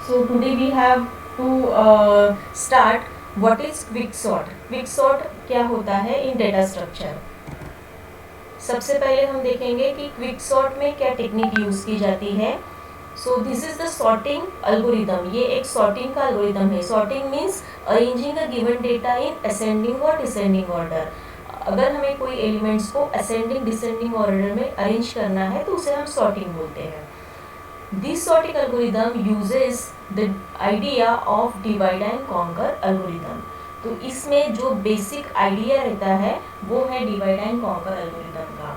So today we have to start what is quicksort. quicksort क्या होता है इन data structure. सबसे पहले हम देखेंगे कि क्विकसॉर्ट में क्या टेक्निक यूज की जाती है. So this is the sorting algorithm. ये एक सॉर्टिंग का अल्गोरिदम है. Sorting means arranging the given data in ascending और डिसेंडिंग ऑर्डर. अगर हमें कोई एलिमेंट्स को असेंडिंग डिसेंडिंग ऑर्डर में अरेंज करना है तो उसे हम सॉर्टिंग बोलते हैं. This sorting algorithm uses the idea of divide and conquer algorithm. तो इसमें जो बेसिक आइडिया रहता है वो है डिवाइड एंड कॉन्कर एल्गोरिथम का.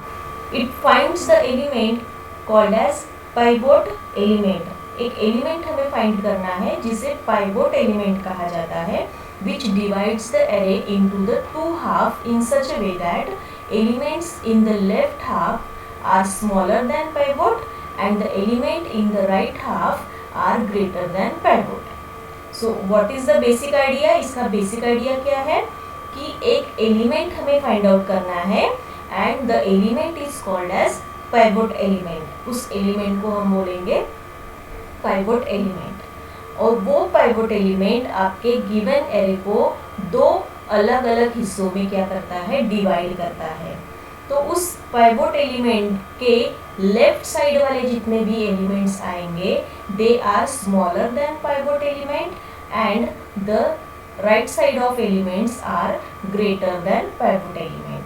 It finds the element called as pivot element. एक एलिमेंट हमें फाइंड करना है जिसे पाइवोट एलिमेंट कहा जाता है, which divides the array into the two half in such a way that elements in the left half are smaller than pivot and the element in the right half are greater than pivot. So what is the basic idea? इसका basic idea क्या है कि एक element हमें find out करना है and the element is called as pivot element. उस element को हम बोलेंगे pivot element. और वो pivot element आपके given array को दो अलग अलग हिस्सों में क्या करता है, डिवाइड करता है. तो उस पाइवोट एलिमेंट के लेफ्ट साइड वाले जितने भी एलिमेंट्स आएंगे they are smaller than pivot element and the right side of elements are greater than pivot element.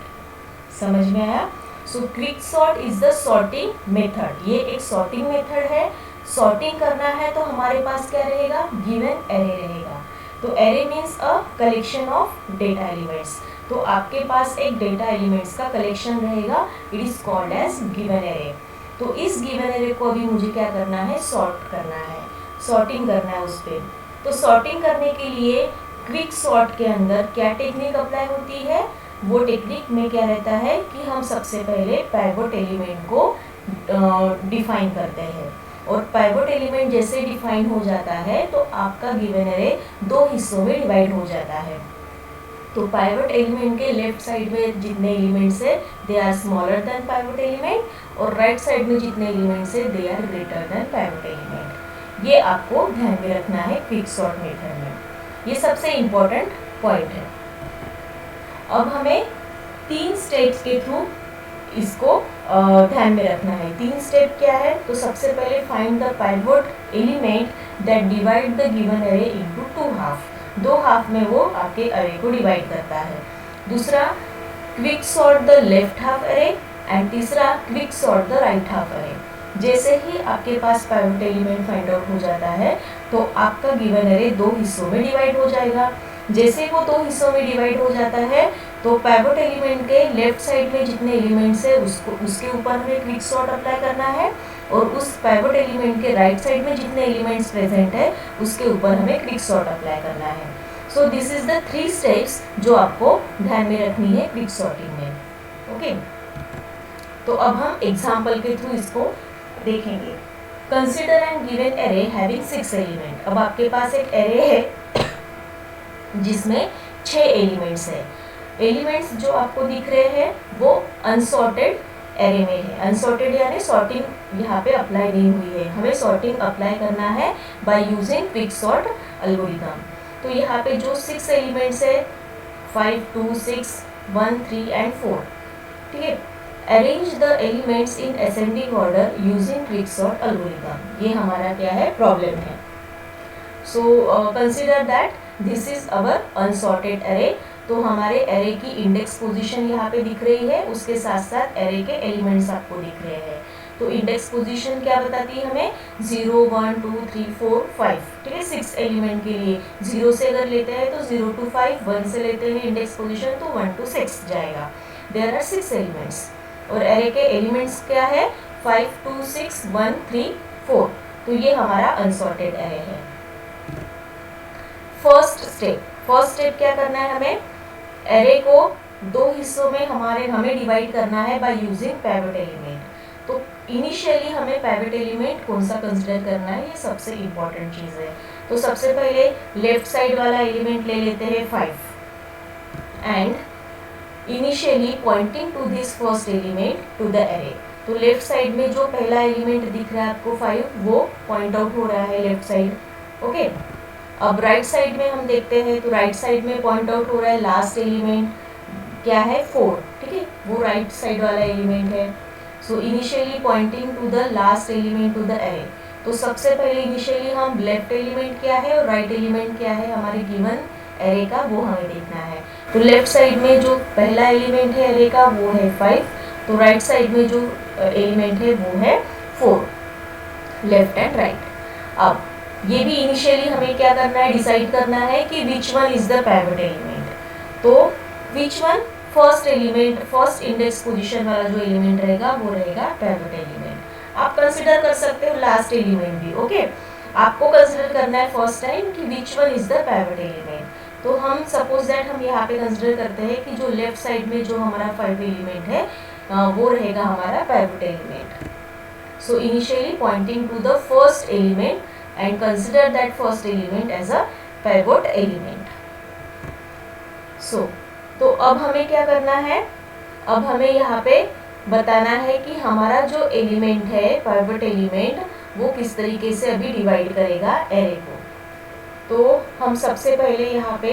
समझ में आया? So quicksort is the sorting method. ये एक सॉर्टिंग मेथड है. सॉर्टिंग करना है तो हमारे पास क्या रहेगा, गिवन एरे रहेगा. तो array means a collection of data elements. तो आपके पास एक डेटा एलिमेंट्स का कलेक्शन रहेगा. It is called as given array. तो इस गिवन एरे को अभी मुझे क्या करना है, सॉर्ट करना है, सॉर्टिंग करना है उस पर. तो सॉर्टिंग करने के लिए क्विक सॉर्ट के अंदर क्या टेक्निक अप्लाई होती है, वो टेक्निक में क्या रहता है कि हम सबसे पहले पाइवोट एलिमेंट को डिफाइन करते हैं. और पाइवोट एलिमेंट जैसे डिफाइन हो जाता है तो आपका गिवन एरे दो हिस्सों में डिवाइड हो जाता है. तो पाइवोट एलिमेंट के लेफ्ट साइड में जितने एलिमेंट्स है they are smaller than pivot element और राइट साइड में जितने एलिमेंट्स है they are greater than pivot element. ये आपको ध्यान में रखना है क्विकसॉर्ट मेथड में. ये सबसे इम्पोर्टेंट पॉइंट है. अब हमें 3 स्टेप्स के थ्रू इसको ध्यान में रखना है. 3 स्टेप क्या है, तो सबसे पहले find the pivot element that divide the given array into 2 half. 2 half में वो आपके अरे को डिवाइड करता है. दूसरा quick sort the left half अरे एंड तीसरा quick sort the right half अरे. जैसे ही आपके पास पाइवोट एलिमेंट फाइंड आउट हो जाता है तो आपका गिवन अरे 2 हिस्सों में डिवाइड हो जाएगा. जैसे वो 2 हिस्सों में डिवाइड हो जाता है तो पाइवोट एलिमेंट के लेफ्ट साइड में जितने एलिमेंट्स है उसके ऊपर हमें क्विक सॉर्ट अप्लाई करना है और उस पाइवोट एलिमेंट के राइट साइड में जितने एलिमेंट्स प्रेजेंट है उसके ऊपर हमें क्विक सॉर्ट अप्लाई करना है. So this is the 3 steps जो आपको ध्यान में रखनी है क्विक सॉर्टिंग में. ओके, तो अब हम एग्जाम्पल के थ्रू इसको देखेंगे. Consider and given array having 6 element. अब आपके पास एक एरे है जिसमें 6 एलिमेंट्स है. एलिमेंट्स जो आपको दिख रहे हैं वो अनसॉर्टेड एरे में है. अनसॉर्टेड यानी सॉर्टिंग यहाँ पे अप्लाई नहीं हुई है. हमें सॉर्टिंग अप्लाई करना है बाय यूजिंग क्विकसॉर्ट एल्गोरिथम. तो यहाँ पे जो 6 एलिमेंट्स है 5, 2, 6, 1, 3 एंड 4. ठीक है. Arrange the elements in ascending order using quicksort algorithm. ये हमारा क्या है, प्रॉब्लम है. So consider that this is our unsorted array. तो हमारे एरे की इंडेक्स पोजीशन यहाँ पे दिख रही है, उसके साथ साथ एरे के एलिमेंट्स आपको दिख रहे हैं. तो इंडेक्स पोजीशन क्या बताती है हमें, 0, 1, 2, 3, 4, 5. ठीक है. 6 एलिमेंट के लिए 0 से अगर लेते हैं तो 0 to 5, 1 से लेते हैं इंडेक्स पोजीशन तो 1 to 6 जाएगा. देयर आर 6 एलिमेंट्स और एरे के एलिमेंट्स क्या है, 5, 2, 6, 1, 3, 4. तो ये हमारा अनसॉर्टेड एरे है. फर्स्ट स्टेप क्या करना है, हमें एरे को 2 हिस्सों में हमें डिवाइड करना है बाय यूजिंग पाइवोट एलिमेंट. तो इनिशियली हमें पाइवोट एलिमेंट कौन सा कंसिडर करना है, ये सबसे इम्पोर्टेंट चीज़ है. तो सबसे पहले लेफ्ट साइड वाला एलिमेंट ले लेते हैं 5 and initially pointing to this first element to the array. तो लेफ्ट साइड में जो पहला एलिमेंट दिख रहा है आपको 5 वो पॉइंट आउट हो रहा है लेफ्ट साइड. ओके। अब राइट साइड में हम देखते हैं तो राइट साइड में पॉइंट आउट हो रहा है लास्ट एलिमेंट क्या है 4, ठीक है, वो राइट साइड वाला एलिमेंट है। So initially pointing to the last element to the array. तो सबसे पहले इनिशियली हम लेफ्ट एलिमेंट क्या है और राइट एलिमेंट क्या है हमारे गिवन एरे का, वो हमें देखना है। तो लेफ्ट साइड में जो पहला एलिमेंट है एरे का वो है 5, तो राइट साइड में जो एलिमेंट है वो है 4, लेफ्ट एंड राइट। अब ये भी इनिशियली हमें क्या करना है, डिसाइड करना है कि which one is the pivot element. तो which one first element, first index position वाला जो एलिमेंट रहेगा वो रहेगा पिवट एलिमेंट। आप कंसिडर कर सकते हो लास्ट एलिमेंट भी, ओके। आपको कंसिडर करना है फर्स्ट टाइम कि which one is the pivot element. तो हम सपोज दैट हम यहाँ पे कंसिडर करते हैं कि जो लेफ्ट साइड में जो हमारा 5 एलिमेंट है वो रहेगा हमारा pivot element. So initially pointing to the first element and consider that first element as a pivot element. So, तो अब हमें क्या करना है, अब हमें यहाँ पे बताना है कि हमारा जो एलिमेंट है pivot element वो किस तरीके से अभी डिवाइड करेगा एरे को। तो हम सबसे पहले यहाँ पे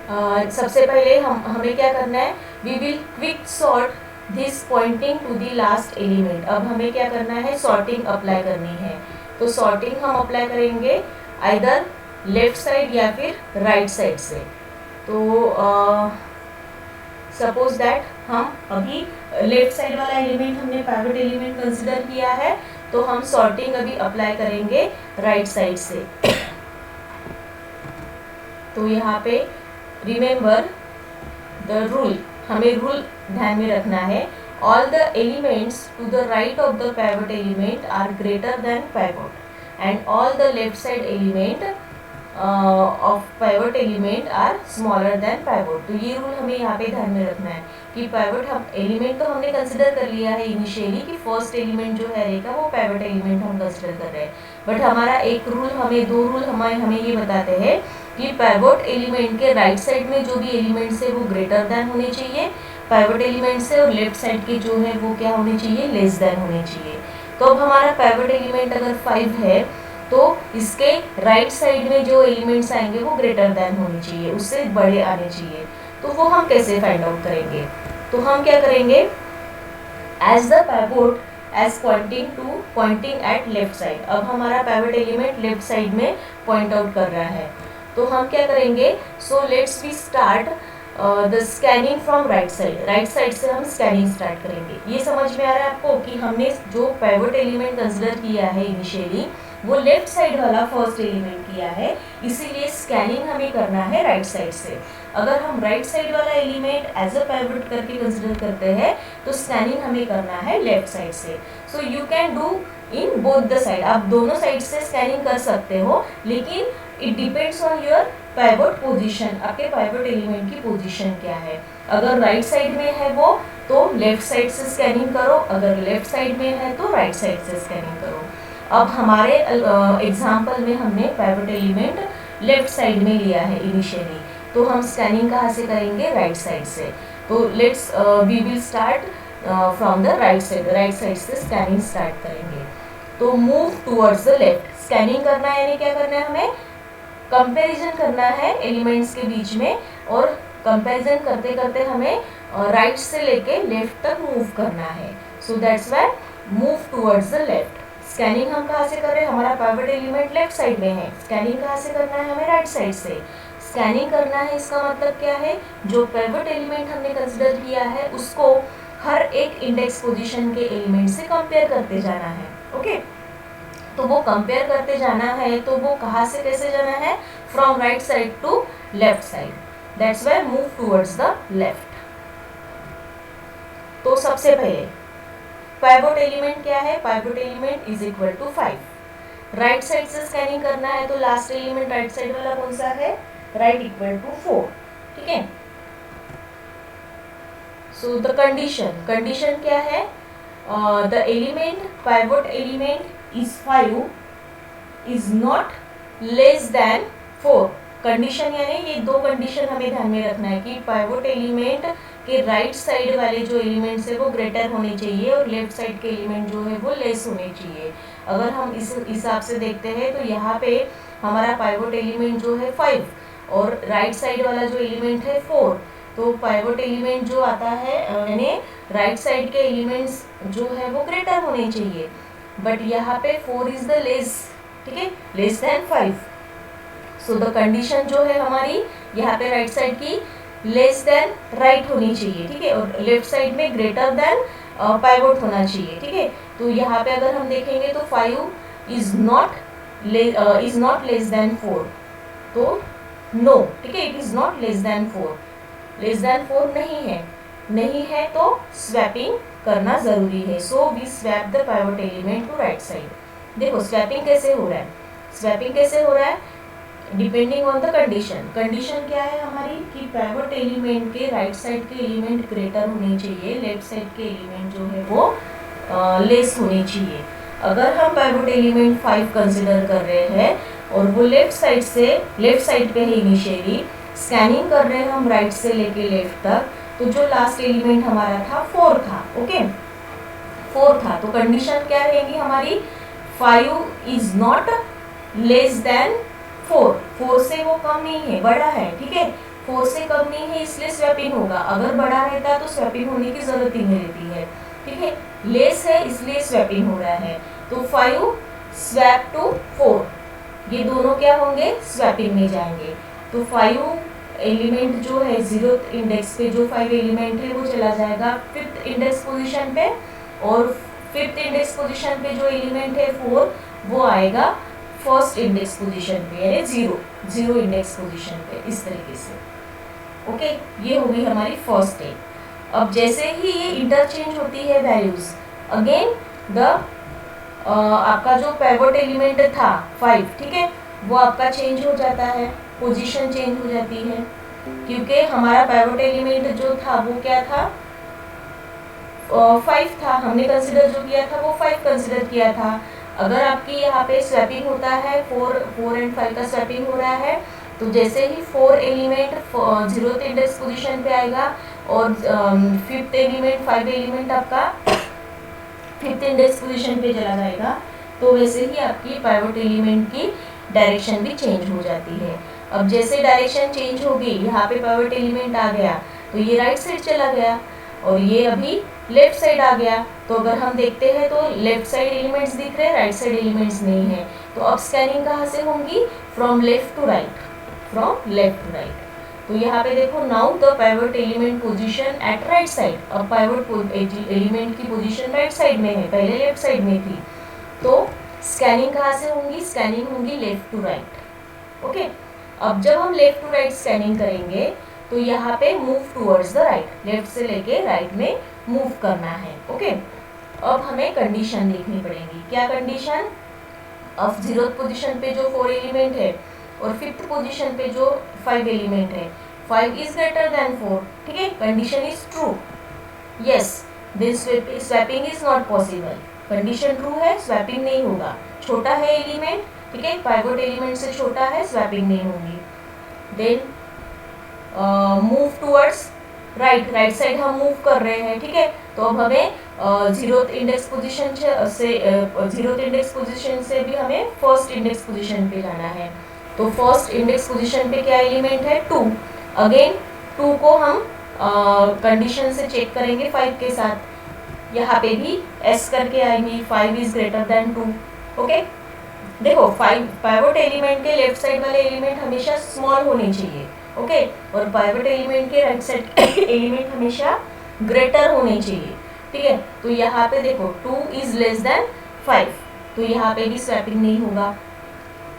हमें क्या करना है, we will quick sort this pointing to the last element. अब हमें क्या करना है, सॉर्टिंग अप्लाई करनी है। तो सॉर्टिंग हम अप्लाई करेंगे आइदर लेफ्ट साइड या फिर राइट साइड से। तो सपोज दैट हम अभी लेफ्ट साइड वाला एलिमेंट हमने पिवट एलिमेंट कंसिडर किया है, तो हम सॉर्टिंग अभी अप्लाई करेंगे राइट साइड से। तो यहाँ पे रिमेंबर द रूल, हमें रूल ध्यान में रखना है, all the elements to the right of the pivot element are greater than pivot and all the left side element of pivot element are smaller than pivot. तो ये rule हमें यहाँ पे ध्यान में रखना है कि पिवट हम एलिमेंट तो हमने कंसिडर कर लिया है इनिशियली कि फर्स्ट एलिमेंट जो है रहेगा वो पिवट एलिमेंट हम कंसिडर कर रहे हैं, बट हमारा एक रूल हमें, दो रूल हमें ये बताते हैं कि पिवट एलिमेंट के राइट साइड में जो भी एलिमेंट्स है वो ग्रेटर देन होने चाहिए पिवट एलिमेंट से, और लेफ्ट साइड के जो है वो क्या होने चाहिए, लेस देन होने चाहिए। तो अब हमारा पिवट एलिमेंट अगर 5 है तो इसके राइट साइड में जो एलिमेंट्स आएंगे वो ग्रेटर देन होने चाहिए, उससे बड़े आने चाहिए। तो वो हम कैसे फाइंड आउट करेंगे, तो हम क्या करेंगे, as the pivot as pointing at left side. अब हमारा पिवट एलिमेंट लेफ्ट साइड में पॉइंट आउट कर रहा है, तो हम क्या करेंगे, so let's we start the scanning from right side. Right side से हम स्कैनिंग स्टार्ट करेंगे। ये समझ में आ रहा है आपको कि हमने जो पिवट एलिमेंट कंसिडर किया है इनिशियली वो लेफ्ट साइड वाला फर्स्ट एलिमेंट किया है, इसीलिए स्कैनिंग हमें करना है राइट साइड से। अगर हम राइट साइड वाला एलिमेंट एज अ पिवट करके कंसिडर करते हैं तो स्कैनिंग हमें करना है लेफ्ट साइड से। So you can do in both the side, आप दोनों साइड से स्कैनिंग कर सकते हो, लेकिन it depends on your pivot position, आपके पिवट एलिमेंट की पोजीशन क्या है। अगर राइट साइड में है वो तो लेफ्ट साइड से स्कैनिंग करो, अगर लेफ्ट साइड में है तो राइट साइड से स्कैनिंग करो। अब हमारे एग्जाम्पल में हमने पिवट एलिमेंट लेफ्ट साइड में लिया है इनिशियली, तो हम स्कैनिंग कहाँ से करेंगे, राइट साइड से। तो let's we will start from the right side से स्कैनिंग स्टार्ट करेंगे। तो move towards the left, scanning करना है यानी क्या करना है, हमें कंपैरिजन करना है एलिमेंट्स के बीच में, और कंपैरिजन करते करते हमें राइट से लेके लेफ्ट तक मूव करना है। So that's why move towards the left. Scanning हम कहाँ से कर रहे हैं, हमारा पिवट एलिमेंट लेफ्ट साइड में है, स्कैनिंग कहाँ से करना है, हमें राइट साइड से स्कैनिंग करना है। इसका मतलब क्या है, जो पिवट एलिमेंट हमने कंसिडर किया है उसको हर एक इंडेक्स पोजीशन के एलिमेंट से कंपेयर करते जाना है, ओके। तो वो कंपेयर करते जाना है, तो वो कहाँ से कैसे जाना है, from right side to left side, that's why move towards the left. तो सबसे पहले पिवट एलिमेंट क्या है, pivot element is equal to 5। Right side से स्कैनिंग करना है, तो लास्ट एलिमेंट राइट साइड वाला कौन सा है, राइट इक्वल टू 4, ठीक है। सो द कंडीशन क्या है, the element pivot element is 5 is not less than 4। Condition यानी ये दो कंडीशन हमें ध्यान में रखना है कि पिवट एलिमेंट कि राइट साइड वाले जो एलिमेंट्स है वो ग्रेटर होने चाहिए और लेफ्ट साइड के एलिमेंट जो है वो लेस होने चाहिए। अगर हम इस हिसाब से देखते हैं तो यहाँ पे हमारा पाइवोट एलिमेंट जो है 5 और राइट साइड वाला जो एलिमेंट है 4, तो पाइवोट एलिमेंट जो आता है यानी राइट साइड के एलिमेंट्स जो है वो ग्रेटर होने चाहिए, बट यहाँ पे 4 इज द लेस, ठीक है, less than 5। So the condition जो है हमारी यहाँ पे राइट साइड की लेस देन राइट होनी चाहिए, ठीक है, और लेफ्ट साइड में ग्रेटर देन पाइवोट होना चाहिए, ठीक है। तो यहाँ पे अगर हम देखेंगे तो 5 इज नॉट लेस देन 4, तो नो, ठीक है, it is not less than 4, less than 4 नहीं है तो स्वैपिंग करना जरूरी है। So we swap the pivot element to right side. देखो स्वैपिंग कैसे हो रहा है, डिपेंडिंग ऑन द कंडीशन क्या है हमारी कि पाइवोट एलिमेंट के राइट साइड के एलिमेंट ग्रेटर होने चाहिए, लेफ्ट साइड के एलिमेंट जो है वो लेस होने चाहिए। अगर हम पाइवोट एलिमेंट 5 कंसिडर कर रहे हैं और वो लेफ्ट साइड पे है इनिशियली, स्कैनिंग कर रहे हैं हम राइट से लेके लेफ्ट तक, तो जो लास्ट एलिमेंट हमारा था 4 था, ओके 4 था, तो कंडीशन क्या रहेगी हमारी 5 इज नॉट लेस देन 4 से वो कम नहीं है, बड़ा है, ठीक है, 4 से कम नहीं है इसलिए स्वैपिंग होगा। अगर बड़ा रहता तो स्वैपिंग होने की जरूरत ही नहीं रहती है, ठीक है, लेस है इसलिए स्वैपिंग हो रहा है। तो 5 स्वैप टू 4, ये दोनों क्या होंगे, स्वैपिंग में जाएंगे। तो 5 एलिमेंट जो है 0th इंडेक्स पे जो 5 एलिमेंट है वो चला जाएगा 5th इंडेक्स पोजीशन पे, और 5th इंडेक्स पोजीशन पे जो एलिमेंट है 4 वो आएगा 1st इंडेक्स पोजीशन पे, यानी 0 इंडेक्स पोजीशन पे, इस तरीके से, ओके। ये हो गई हमारी फर्स्ट स्टेप। अब जैसे ही ये इंटरचेंज होती है वैल्यूज, अगेन द आपका जो पाइवोट एलिमेंट था 5, ठीक है, वो आपका चेंज हो जाता है, पोजीशन चेंज हो जाती है, क्योंकि हमारा पाइवोट एलिमेंट जो था वो क्या था 5 था, हमने कंसिडर जो किया था वो 5 कंसिडर किया था। अगर आपकी यहाँ पे स्वैपिंग होता है 4 एंड 5 का स्वैपिंग हो रहा है, तो जैसे ही 4 एलिमेंट 0th इंडेक्स पोजीशन पे आएगा और 5th एलिमेंट 5 एलिमेंट आपका 5th इंडेक्स पोजीशन पे चला जाएगा, तो वैसे ही आपकी पाइवोट एलिमेंट की डायरेक्शन भी चेंज हो जाती है। अब जैसे डायरेक्शन चेंज होगी, यहाँ पे पाइवोट एलिमेंट आ गया तो ये राइट साइड चला गया और ये अभी लेफ्ट साइड आ गया। तो अगर हम देखते हैं तो लेफ्ट साइड एलिमेंट्स दिख रहे हैं, राइट साइड एलिमेंट्स नहीं है, तो अब स्कैनिंग कहाँ से होंगी, फ्रॉम लेफ्ट टू राइट। तो यहाँ पे देखो, now the pivot element position at right side. अब पाइवोट एलिमेंट की पोजीशन राइट साइड में है, पहले लेफ्ट साइड में थी, तो स्कैनिंग कहाँ से होंगी, स्कैनिंग होंगी लेफ्ट टू राइट, ओके। अब जब हम लेफ्ट टू राइट स्कैनिंग करेंगे तो यहाँ पे move towards the right, left से लेके राइट में मूव करना है, ओके। अब हमें कंडीशन देखनी पड़ेगी, क्या कंडीशन, अब 0th पोजीशन पे जो 4 एलिमेंट है और 5th पोजीशन पे जो 5 एलिमेंट है, 5 इज ग्रेटर देन 4, ठीक है, condition is true, yes, this swapping is not possible, condition true है, स्वैपिंग नहीं होगा, छोटा है एलिमेंट, ठीक है, पाइवोट एलिमेंट से छोटा है, स्वैपिंग नहीं होगी। Then move towards right side हम मूव कर रहे हैं, ठीक है, तो अब हमें 0th इंडेक्स पोजीशन से भी हमें 1st इंडेक्स पोजीशन पे जाना है। तो 1st इंडेक्स पोजीशन पे क्या एलिमेंट है, 2, अगेन 2 को हम कंडीशन से चेक करेंगे 5 के साथ, यहाँ पे भी एस करके आएंगी, 5 इज ग्रेटर देन 2, ओके। देखो, 5 पाइवोट एलिमेंट के लेफ्ट साइड वाले एलिमेंट हमेशा स्मॉल होने चाहिए, ओके, और पाइवोट एलिमेंट के राइट साइड एलिमेंट हमेशा ग्रेटर होने चाहिए, ठीक है। तो यहाँ पे देखो 2 इज लेस देन 5, तो यहाँ पे भी स्वैपिंग नहीं होगा,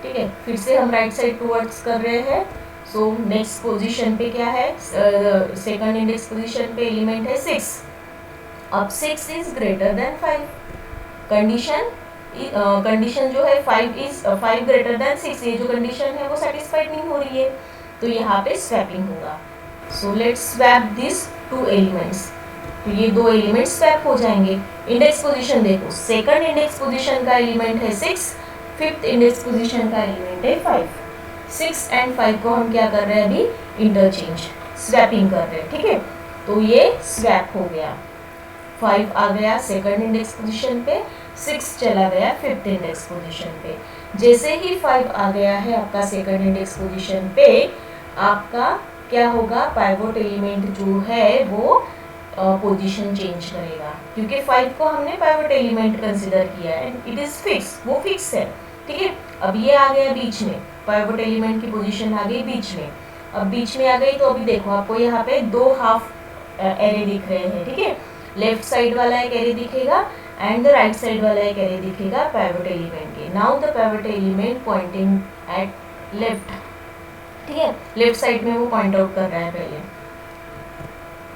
ठीक है। फिर से हम राइट साइड टूवर्ड्स कर रहे हैं, सो नेक्स्ट पोजीशन पे क्या है, सेकंड इंडेक्स पोजीशन पे एलिमेंट है 6, अब 6 इज ग्रेटर देन 5, कंडीशन जो है 5 ग्रेटर देन 6, ये जो कंडीशन है वो सेटिस्फाइड नहीं हो रही है, तो यहाँ पे स्वैपिंग होगा। So let's swap this 2 elements, तो ये 2 एलिमेंट स्वैप हो जाएंगे। इंडेक्स पोजीशन देखो, सेकंड इंडेक्स पोजीशन का एलिमेंट है 6, 5th इंडेक्स पोजीशन का एलिमेंट है 5, 6 एंड 5 को हम क्या कर रहे हैं, अभी इंटरचेंज स्वैपिंग कर रहे हैं, ठीक है। तो ये स्वैप हो गया, 5 आ गया सेकंड इंडेक्स पोजीशन पे, 6 चला गया फिफ्थ इंडेक्स पोजीशन पे। जैसे ही 5 आ गया है आपका सेकंड इंडेक्स पोजीशन पे, आपका क्या होगा, पाइवोट एलिमेंट जो है वो पोजीशन चेंज करेगा, क्योंकि 5 को हमने पाइवोट एलिमेंट कंसीडर किया है, इट इज फिक्स, वो फिक्स है, ठीक है। अब ये आ गया बीच में, पाइवोट एलिमेंट की पोजीशन आ गई बीच में। अब बीच में आ गई तो अभी देखो आपको यहाँ पे 2 हाफ एरे दिख रहे हैं, ठीक है। लेफ्ट साइड वाला एक एरे दिखेगा एंड द राइट साइड वाला एक एरे दिखेगा पाइवोट एलिमेंट के। Now the pivot element Poynting at left, ठीक है, लेफ्ट साइड में वो पॉइंट आउट कर रहा है पहले।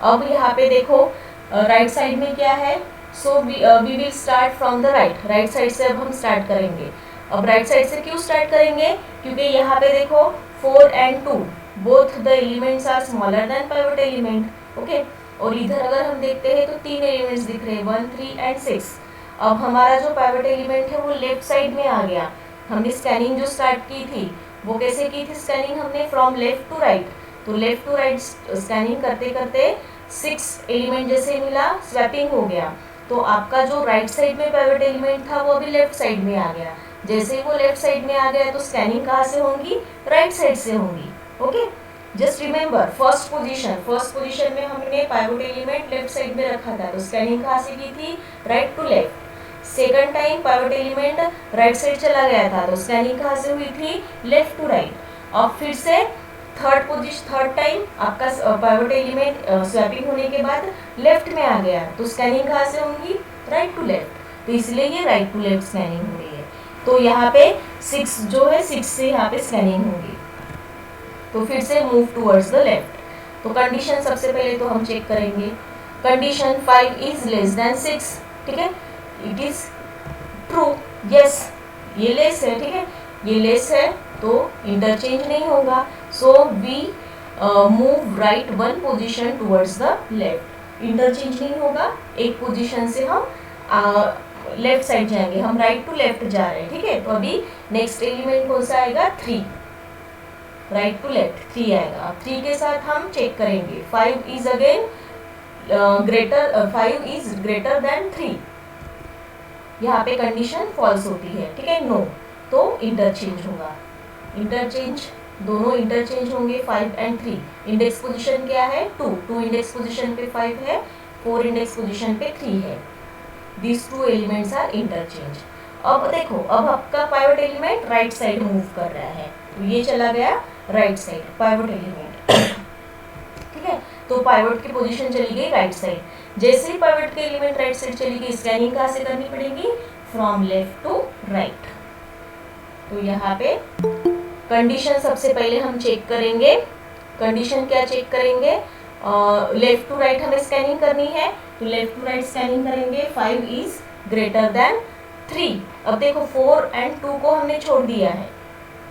अब यहाँ पे देखो राइट साइड में क्या है, so we will start from the right, right side से अब हम स्टार्ट करेंगे। अब राइट साइड से क्यों स्टार्ट करेंगे, क्योंकि यहाँ पे देखो 4 and 2 both the elements are smaller than pivot element, okay. और इधर अगर हम देखते हैं तो 3 एलिमेंट्स दिख रहे हैं, 1, 3 and 6। अब हमारा जो पाइवोट एलिमेंट है वो लेफ्ट साइड में आ गया। हमने स्कैनिंग जो स्टार्ट की थी वो कैसे की थी, स्कैनिंग हमने फ्रॉम लेफ्ट टू राइट, तो लेफ्ट टू राइट स्कैनिंग करते करते 6 एलिमेंट जैसे मिला, स्वैपिंग हो गया, तो आपका जो राइट साइड में पाइवोट एलिमेंट था वो अभी लेफ्ट साइड में आ गया। जैसे वो लेफ्ट साइड में आ गया तो स्कैनिंग कहाँ से होंगी, राइट साइड से होंगी, okay. Just remember first position में हमने पाइवोट एलिमेंट लेफ्ट साइड में रखा था, तो स्कैनिंग कहाँ से की थी, right to left. Second time pivot element right side चला गया था, तो स्कैनिंग कहाँ से हुई थी, लेफ्ट टू राइट। अब फिर से थर्ड टाइम आपका पाइवोट एलिमेंट स्वैपिंग होने के बाद लेफ्ट में आ गया, तो स्कैनिंग कहाँ से होंगी, राइट टू लेफ्ट, तो इसलिए ये राइट टू लेफ्ट स्कैनिंग हो रही है। तो यहाँ पे 6 जो है 6 से यहाँ पे स्कैनिंग होगी, तो फिर से मूव टूवर्ड्स द लेफ्ट। तो कंडीशन सबसे पहले तो हम चेक करेंगे, कंडीशन 5 इज लेस देन 6, ठीक है, इट इज ट्रू, यस ये लेस है, ठीक है, ये लेस है तो इंटरचेंज नहीं होगा, so we move right 1 position towards the left, interchange नहीं होगा, एक पोजीशन से हम लेफ्ट साइड जाएंगे, हम राइट टू लेफ्ट जा रहे हैं, ठीक है। तो अभी नेक्स्ट एलिमेंट कौन सा आएगा, 3, राइट टू लेफ्ट 3 आएगा। 3 के साथ हम चेक करेंगे, 5 is again five is greater then 3, यहाँ पे कंडीशन फॉल्स होती है, ठीक है, नो, तो इंटरचेंज होगा, इंटरचेंज दोनों इंटरचेंज होंगे 5 and 3। इंडेक्स पोजीशन क्या है, 2 इंडेक्स पोजीशन पे 5 है, 4 इंडेक्स पोजीशन पे 3 है, these 2 एलिमेंट्स आर इंटरचेंज। अब देखो, अब आपका pivot element right side move कर रहा है, तो ये चला गया राइट साइड पाइवोट एलिमेंट, ठीक है, तो पाइवोट की पोजीशन चली गई राइट साइड। जैसे ही पाइवोट के एलिमेंट राइट साइड चली गई, स्कैनिंग कहाँ से करनी पड़ेगी, फ्रॉम लेफ्ट टू राइट। तो यहाँ पे कंडीशन सबसे पहले हम चेक करेंगे, कंडीशन क्या चेक करेंगे, लेफ्ट टू राइट हमें स्कैनिंग करनी है, तो लेफ्ट टू राइट स्कैनिंग करेंगे, 5 इज ग्रेटर देन 3। अब देखो 4 and 2 को हमने छोड़ दिया है,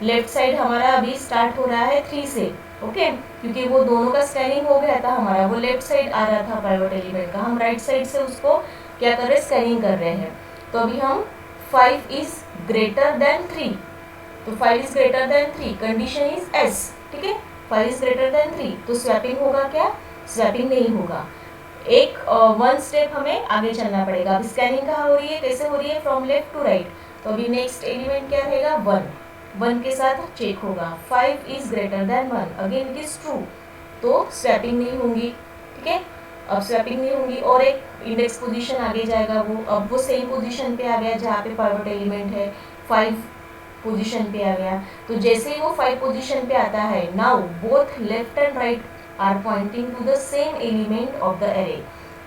लेफ्ट साइड हमारा अभी स्टार्ट हो रहा है 3 से, ओके, क्योंकि वो दोनों का स्कैनिंग हो गया था हमारा, वो लेफ्ट साइड आ रहा था पाइवोट एलिमेंट का, हम राइट साइड से उसको क्या कर रहे हैं, स्कैनिंग कर रहे हैं। तो अभी हम 5 इज ग्रेटर देन 3, तो 5 is greater then 3, condition is S, ठीक है, 5 इज ग्रेटर देन 3, तो स्वैपिंग होगा क्या, स्वैपिंग नहीं होगा, एक 1 स्टेप हमें आगे चलना पड़ेगा। अब स्कैनिंग कहाँ हो रही है, कैसे हो रही है, फ्रॉम लेफ्ट टू राइट, तो अभी नेक्स्ट एलिमेंट क्या रहेगा, 1 के साथ चेक होगा, 5 is greater then 1, again it is true, तो स्वैपिंग नहीं होंगी, ठीक है, अब स्वैपिंग नहीं होंगी, और एक इंडेक्स पोजीशन आगे जाएगा, वो अब वो सेम पोजीशन पे आ गया जहाँ पे पाइवोट एलिमेंट है, 5 पोजीशन पे आ गया। तो जैसे ही वो 5 पोजीशन पे आता है, now both left and right are pointing to the same element of the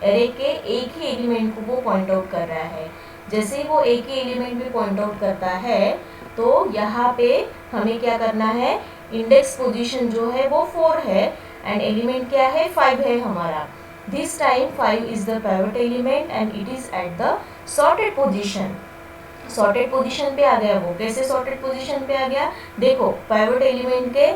array के एक ही एलिमेंट को वो पॉइंट आउट कर रहा है। जैसे ही वो एक ही एलिमेंट पे पॉइंट आउट करता है, तो यहाँ पे हमें क्या करना है, इंडेक्स पोजीशन जो है वो 4 है एंड एलिमेंट क्या है, 5 है हमारा। This time 5 is the pivot element and it is at the sorted position, sorted position पे आ गया। वो कैसे सॉर्टेड पोजीशन पे आ गया, देखो पाइवोट एलिमेंट के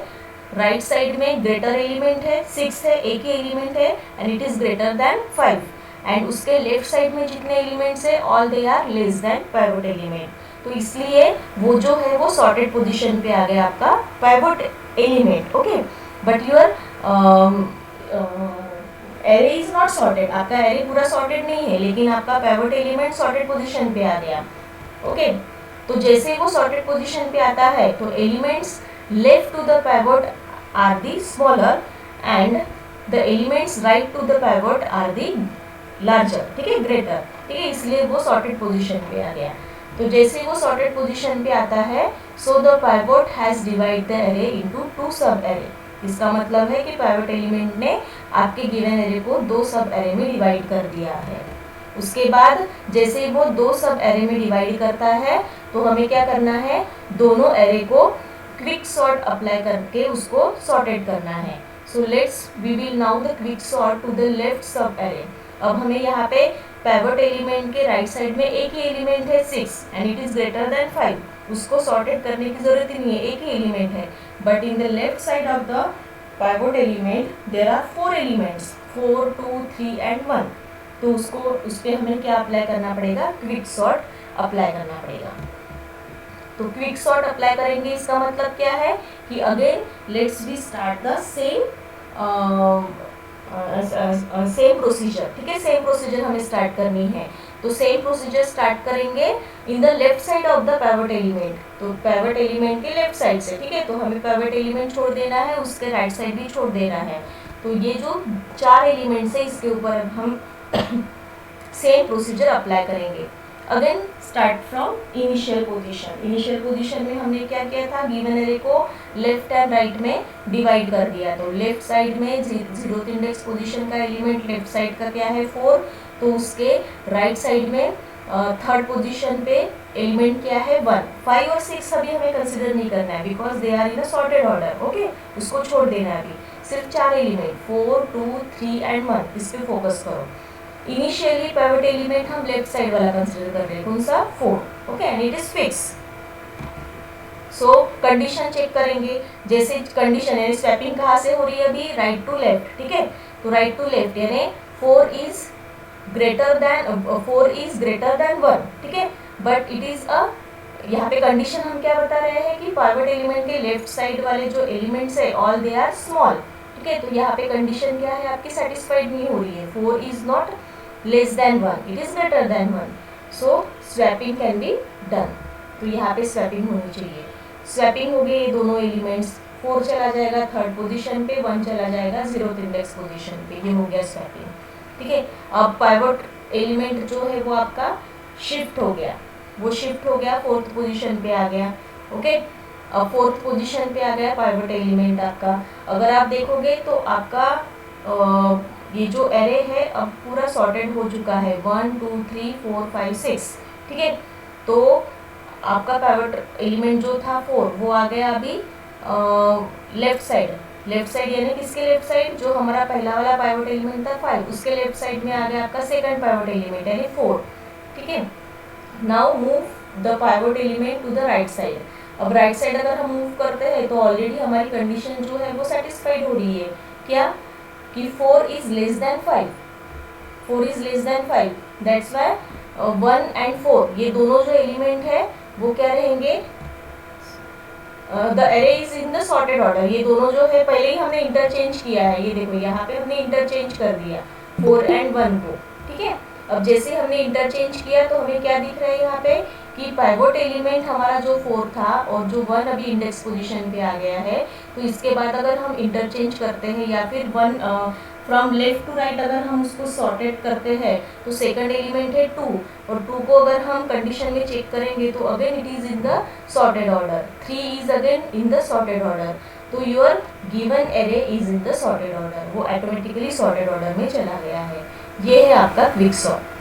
राइट साइड में ग्रेटर एलिमेंट है, 6 है, एक ही एलिमेंट है and it is greater than 5, and उसके लेफ्ट साइड में जितने एलिमेंट्स है all they are less than pivot element, तो इसलिए वो जो है वो सॉर्टेड पोजीशन पे आ गया आपका pivot element, okay. But your array is not sorted, आपका एरे पूरा सॉर्टेड नहीं है, लेकिन आपका पाइवट एलिमेंट सॉर्टेड पोजीशन पे आ गया। ओके, तो जैसे वो सॉर्टेड पोजीशन पे आता है तो elements left to the pivot are the smaller and the elements right to the pivot are the larger, ठीक है, ग्रेटर, ठीक है, इसलिए वो सॉर्टेड पोजीशन पे आ गया। तो जैसे वो सॉर्टेड पोजीशन पे आता है, so the pivot has divide the array into 2 सब एरे। इसका मतलब है कि पाइवट एलिमेंट ने आपके गिवन एरे को 2 सब एरे में डिवाइड कर दिया है। उसके बाद जैसे वो 2 सब एरे में डिवाइड करता है तो हमें क्या करना है, दोनों एरे को क्विक सॉर्ट अप्लाई करके उसको सॉर्टेड करना है। So let's we will now the quick sort to the left sub array. अब हमें यहाँ पे पाइवट एलिमेंट के राइट साइड में एक ही एलिमेंट है 6 and it is greater than 5, उसको सॉर्टेड करने की जरूरत ही नहीं है, एक ही एलिमेंट है। But in the left side of the pivot element there are 4 elements, 4, 2, 3 and 1। तो उसको उस पर हमें क्या अप्लाई करना पड़ेगा, क्विक सॉर्ट अप्लाई करना पड़ेगा। तो क्विक सॉर्ट अप्लाई करेंगे, इसका मतलब क्या है कि again let's we start the same procedure, ठीक है, सेम प्रोसीजर हमें स्टार्ट करनी है। तो सेम प्रोसीजर स्टार्ट करेंगे इन the left side of the pivot element, तो पाइवट एलिमेंट के लेफ्ट साइड से, ठीक है, तो हमें पाइवट एलिमेंट छोड़ देना है, उसके राइट साइड भी छोड़ देना है। तो ये जो 4 एलिमेंट्स है इसके ऊपर हम सेम प्रोसीजर अप्लाई करेंगे। Again start from initial position. Initial position में हमने क्या किया था, गिवन एरे को लेफ्ट एंड राइट में डिवाइड कर दिया। तो लेफ्ट साइड में 0th इंडेक्स पोजीशन का एलिमेंट लेफ्ट साइड का क्या है 4, तो उसके राइट साइड में थर्ड पोजीशन पे एलिमेंट क्या है 1। 5 और 6 अभी हमें कंसिडर नहीं करना है because they are in a sorted order. Okay, उसको छोड़ देना है, अभी सिर्फ 4 एलिमेंट 4, 2, 3 एंड 1, इस पे फोकस करो। इनिशियली पाइवट एलिमेंट हम लेफ्ट साइड वाला कंसीडर कर रहे हैं, कौन सा 4। Okay, and it is fix. So condition check करेंगे, जैसे कंडीशन यानी स्वैपिंग कहाँ से हो रही है अभी, राइट टू लेफ्ट, ठीक है, तो राइट टू लेफ्ट यानी 4 इज ग्रेटर देन 1, ठीक है, बट इट इज अ, यहाँ पे कंडीशन हम क्या बता रहे हैं कि पाइवट एलिमेंट के लेफ्ट साइड वाले जो एलिमेंट्स है ऑल दे आर स्मॉल, ठीक है, तो यहाँ पे कंडीशन क्या है आपकी सेटिस्फाइड नहीं हो रही है, 4 is not less then 1, it is greater then 1, so swapping can be done. तो यहाँ पे स्वैपिंग होनी चाहिए। स्वैपिंग हो गई, ये दोनों एलिमेंट्स, 4 चला जाएगा थर्ड पोजीशन पे, 1 चला जाएगा 0th इंडेक्स पोजीशन पे, ये हो गया स्वैपिंग, ठीक है। अब पाइवट एलिमेंट जो है वो आपका शिफ्ट हो गया, वो शिफ्ट हो गया 4th पोजीशन पे आ गया। ओके, अब 4th पोजीशन पे आ गया पाइवट एलिमेंट आपका। अगर आप देखोगे तो आपका ये जो एरे है अब पूरा सॉर्टेड हो चुका है, 1, 2, 3, 4, 5, 6, ठीक है। तो आपका पाइवट एलिमेंट जो था 4 वो आ गया अभी लेफ्ट साइड यानी किसके लेफ्ट साइड, जो हमारा पहला वाला पाइवट एलिमेंट था 5, उसके लेफ्ट साइड में आ गया आपका सेकंड पाइवट एलिमेंट यानी 4, ठीक है। Now move the pivot element to the right side. अब राइट साइड अगर हम मूव करते हैं तो ऑलरेडी हमारी कंडीशन जो है वो सेटिस्फाइड हो रही है, क्या कि 4 is less than 5, 4 is less than 5, that's why 1 and 4 ये दोनों जो एलिमेंट है वो क्या रहेंगे, the array is in the sorted order. ये दोनों जो है पहले ही हमने इंटरचेंज किया है, ये देखो यहाँ पे हमने इंटरचेंज कर दिया 4 एंड 1 को, ठीक है। अब जैसे हमने इंटरचेंज किया तो हमें क्या दिख रहा है यहाँ पे कि पाइवट एलिमेंट हमारा जो 4 था और जो 1 अभी इंडेक्स पोजीशन पे आ गया है, तो इसके बाद अगर हम इंटरचेंज करते हैं या फिर 1 फ्रॉम लेफ्ट टू राइट अगर हम उसको सॉर्टेड करते हैं तो सेकंड एलिमेंट है 2 और 2 को अगर हम कंडीशन में चेक करेंगे तो again it is in the sorted order, 3 is again in the sorted order, तो your given array is in the sorted order, वो ऑटोमेटिकली सॉर्टेड ऑर्डर में चला गया है। ये है आपका क्विक सॉर्ट।